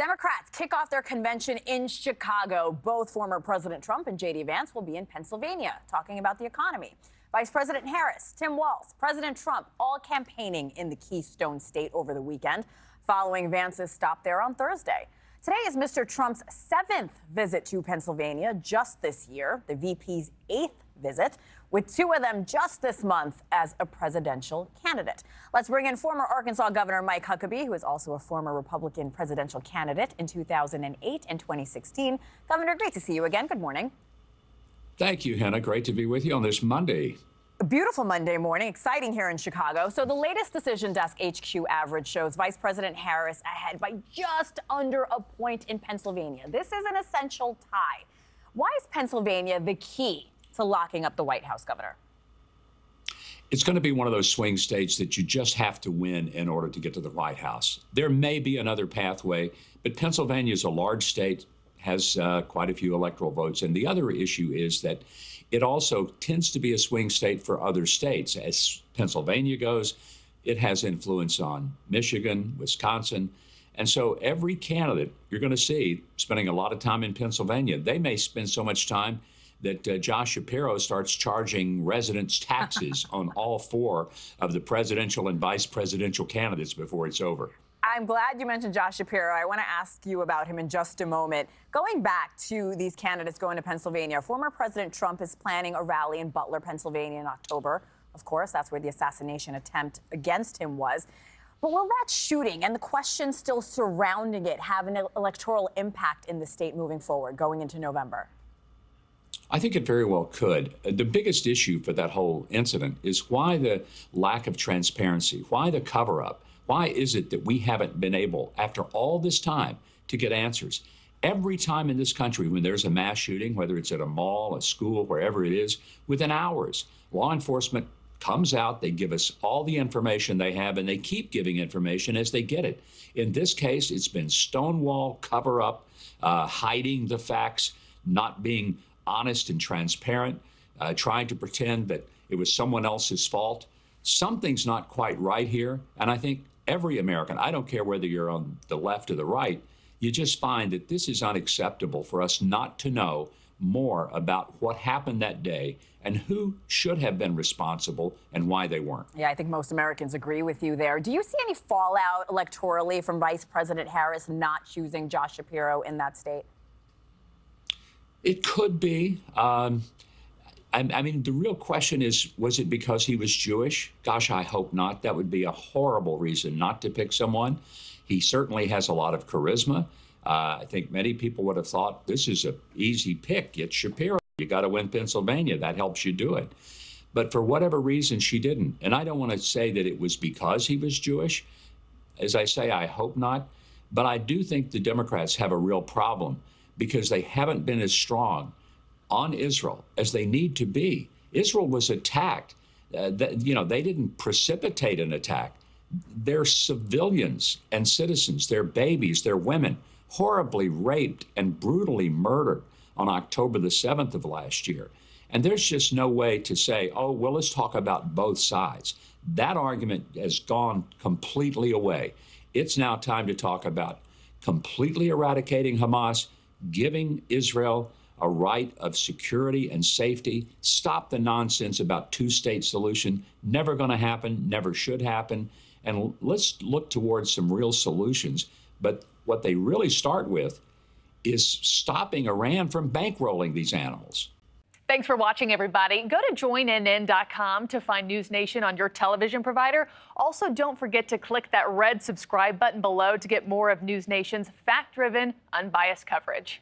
Democrats kick off their convention in Chicago. Both former President Trump and J.D. Vance will be in Pennsylvania talking about the economy. Vice President Harris, Tim Walz, President Trump, all campaigning in the Keystone State over the weekend, following Vance's stop there on Thursday. Today is Mr. Trump's 7th visit to Pennsylvania just this year, the VP's 8th visit, with 2 of them just this month as a presidential candidate. Let's bring in former Arkansas Governor Mike Huckabee, who is also a former Republican presidential candidate in 2008 and 2016. Governor, great to see you again. Good morning. Thank you, Hannah. Great to be with you on this Monday. A beautiful Monday morning, exciting here in Chicago. So the latest Decision Desk HQ average shows Vice President Harris ahead by just under a point in Pennsylvania. This is an essential tie. Why is Pennsylvania the key to locking up the White House, Governor? It's going to be one of those swing states that you just have to win in order to get to the White House. There may be another pathway, but Pennsylvania is a large state, has quite a few electoral votes. And the other issue is that it also tends to be a swing state for other states. As Pennsylvania goes, it has influence on Michigan, Wisconsin. And so every candidate you're going to see spending a lot of time in Pennsylvania, they may spend so much time that Josh Shapiro starts charging residents taxes on all 4 of the presidential and vice presidential candidates before it's over. I'm glad you mentioned Josh Shapiro. I want to ask you about him in just a moment. Going back to these candidates going to Pennsylvania, former President Trump is planning a rally in Butler, Pennsylvania in October. Of course, that's where the assassination attempt against him was. But will that shooting and the questions still surrounding it have an electoral impact in the state moving forward, going into November? I think it very well could. The biggest issue for that whole incident is why the lack of transparency, why the cover-up. Why is it that we haven't been able, after all this time, to get answers? Every time in this country when there's a mass shooting, whether it's at a mall, a school, wherever it is, within hours, law enforcement comes out, they give us all the information they have, and they keep giving information as they get it. In this case, it's been stonewall, cover-up, hiding the facts, not being honest and transparent, trying to pretend that it was someone else's fault. Something's not quite right here, and I think every American, I don't care whether you're on the left or the right, you just find that this is unacceptable for us not to know more about what happened that day and who should have been responsible and why they weren't. Yeah, I think most Americans agree with you there. Do you see any fallout electorally from Vice President Harris not choosing Josh Shapiro in that state? It could be. I mean, the real question is, was it because he was Jewish? Gosh, I hope not. That would be a horrible reason not to pick someone. He certainly has a lot of charisma. I think many people would have thought this is an easy pick. It's Shapiro. You got to win Pennsylvania. That helps you do it. But for whatever reason, she didn't. And I don't want to say that it was because he was Jewish. As I say, I hope not. But I do think the Democrats have a real problem because they haven't been as strong on Israel as they need to be. Israel was attacked. They didn't precipitate an attack. They're civilians and citizens, they're babies, they're women, horribly raped and brutally murdered on October the 7th of last year. And there's just no way to say, oh, well, let's talk about both sides. That argument has gone completely away. It's now time to talk about completely eradicating Hamas, giving Israel a right of security and safety, stop the nonsense about two-state solution. Never going to happen, never should happen. And let's look towards some real solutions. But what they really start with is stopping Iran from bankrolling these animals. Thanks for watching, everybody. Go to joinnn.com to find NewsNation on your television provider. Also, don't forget to click that red subscribe button below to get more of NewsNation's fact-driven, unbiased coverage.